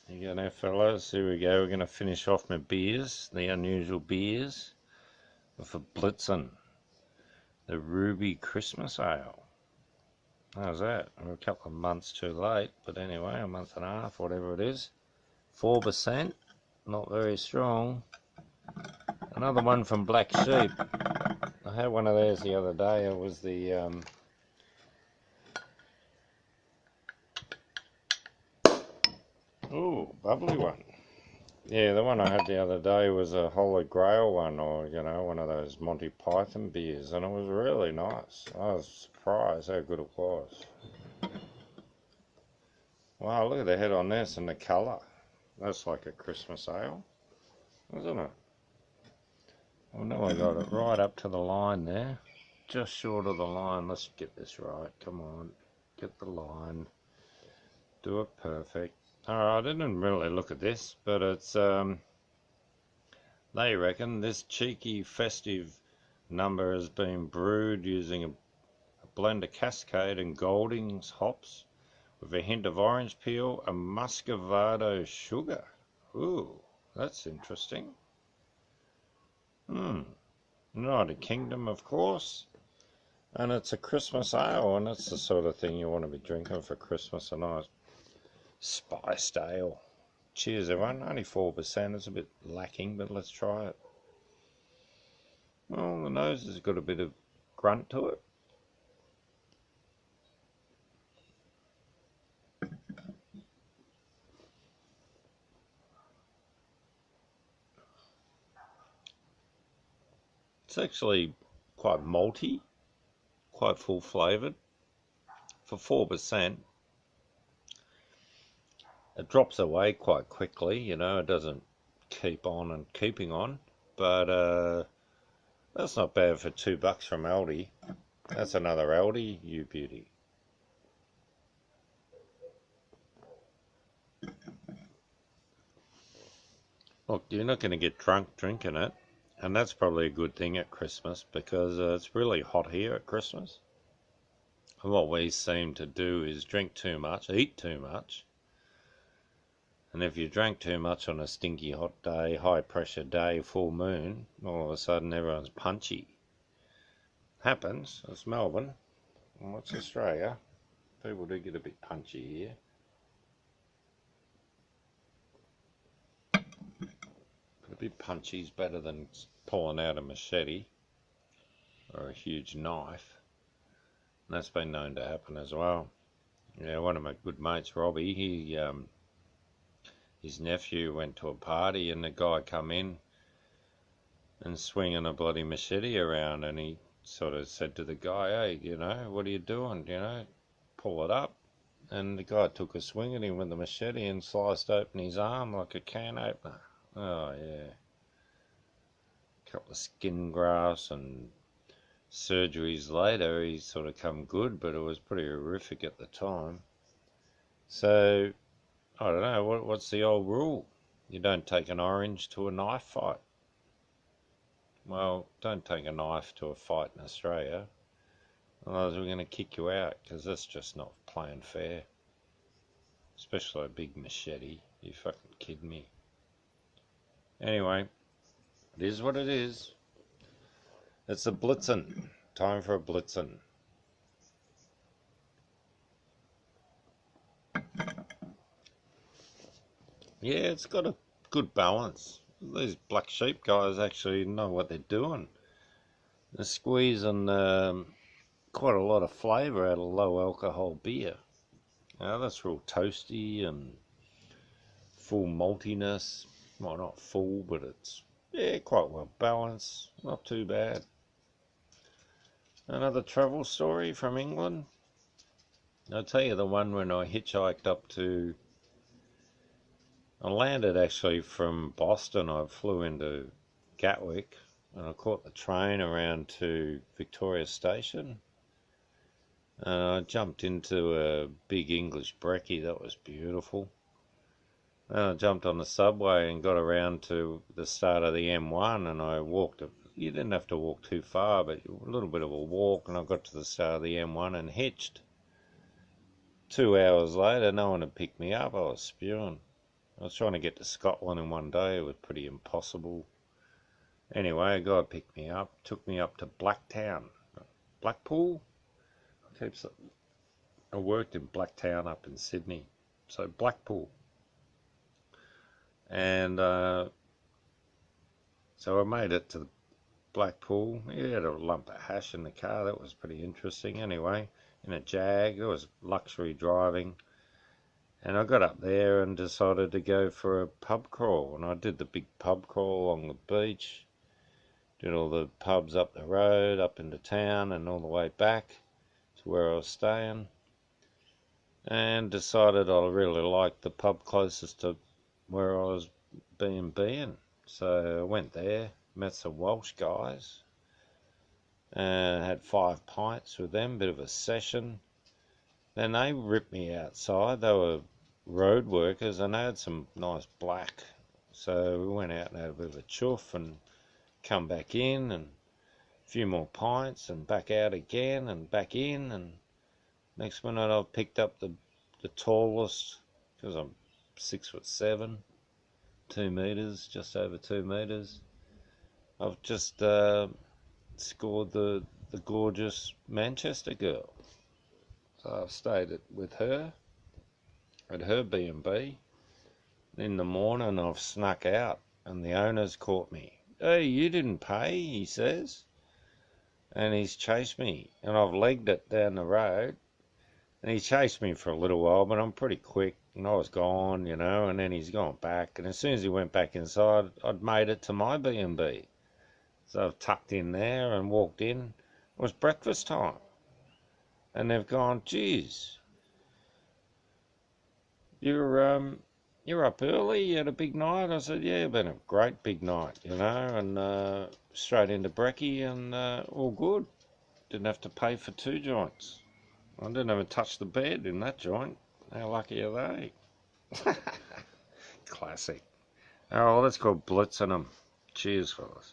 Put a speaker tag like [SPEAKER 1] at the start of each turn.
[SPEAKER 1] You go now, fellas. Here we go. We're going to finish off my beers, the unusual beers, with a Blitzen, the Ruby Christmas Ale. How's that? We're a couple of months too late, but anyway, a month and a half, whatever it is. 4%, not very strong. Another one from Black Sheep. I had one of theirs the other day. It was the ooh, bubbly one. Yeah, the one I had the other day was a Holy Grail one, or, you know, one of those Monty Python beers, and it was really nice. I was surprised how good it was. Wow, look at the head on this and the colour. That's like a Christmas ale, isn't it? I know I got it right up to the line there, just short of the line. Let's get this right. Come on, get the line. Do it perfect. Alright, I didn't really look at this, but it's, they reckon this cheeky festive number has been brewed using a blend of Cascade and Goldings hops with a hint of orange peel and muscovado sugar. Ooh, that's interesting. United Kingdom, of course. And it's a Christmas ale, and that's the sort of thing you want to be drinking for Christmas, a nice spiced ale. Cheers, everyone. Only 4%. It's a bit lacking, but let's try it. Well, the nose has got a bit of grunt to it. It's actually quite malty, quite full flavoured. For 4%, it drops away quite quickly, you know, it doesn't keep on and keeping on, but that's not bad for $2 from Aldi. That's another Aldi, you beauty. Look, you're not going to get drunk drinking it, and that's probably a good thing at Christmas, because it's really hot here at Christmas. And what we seem to do is drink too much, eat too much. And if you drank too much on a stinky hot day, high pressure day, full moon, all of a sudden everyone's punchy. Happens. It's Melbourne. And what's Australia? People do get a bit punchy here. But a bit punchy is better than pulling out a machete or a huge knife. And that's been known to happen as well. Yeah, one of my good mates, Robbie, his nephew went to a party and the guy come in and swinging a bloody machete around, and he sort of said to the guy, hey, you know, what are you doing, you know, pull it up. And the guy took a swing at him with the machete and sliced open his arm like a can opener. Oh yeah. A couple of skin grafts and surgeries later, he's sort of come good, but it was pretty horrific at the time. So I don't know, what's the old rule? You don't take an orange to a knife fight. Well, don't take a knife to a fight in Australia, otherwise we're going to kick you out, because that's just not playing fair. Especially a big machete. You fucking kidding me? Anyway, it is what it is. It's a Blitzen. Time for a Blitzen. Yeah, it's got a good balance. These Black Sheep guys actually know what they're doing. They're squeezing quite a lot of flavour out of low alcohol beer. Now that's real toasty and full maltiness. Well, not full, but it's, yeah, quite well balanced. Not too bad. Another travel story from England. I'll tell you the one when I hitchhiked up to... I landed actually from Boston. I flew into Gatwick and I caught the train around to Victoria Station. And I jumped into a big English brekkie. That was beautiful. Then I jumped on the subway and got around to the start of the M1, and I walked. You didn't have to walk too far, but a little bit of a walk, and I got to the start of the M1 and hitched. 2 hours later, no one had picked me up. I was spewing. I was trying to get to Scotland in one day. It was pretty impossible. Anyway, a guy picked me up, took me up to Blackpool. I worked in Blacktown up in Sydney, so Blackpool. And so I made it to Blackpool. He had a lump of hash in the car. That was pretty interesting. Anyway, in a Jag. It was luxury driving. And I got up there and decided to go for a pub crawl. And I did the big pub crawl along the beach. Did all the pubs up the road, up into town, and all the way back to where I was staying. And decided I really liked the pub closest to where I was B&Bing. So I went there, met some Welsh guys, and had 5 pints with them, bit of a session. Then they ripped me outside. They were road workers, and they had some nice black. So we went out and had a bit of a chuff and come back in, and a few more pints, and back out again, and back in, and next minute I've picked up the tallest, because I'm 6'7", 2 metres, just over 2 metres. I've just scored the gorgeous Manchester girl. So I've stayed with her at her B&B. In the morning I've snuck out and the owner's caught me. "Hey, you didn't pay," he says. And he's chased me, and I've legged it down the road. And he chased me for a little while, but I'm pretty quick, and I was gone, and then he's gone back. And as soon as he went back inside, I'd made it to my B&B. So I've tucked in there and walked in. It was breakfast time. And they've gone, "Geez, you're up early, you had a big night?" I said, "Yeah, been a great big night, and straight into brekkie and all good. Didn't have to pay for 2 joints. I didn't even touch the bed in that joint. How lucky are they?" Classic. Oh, well, that's called Blitzen them. Cheers, fellas.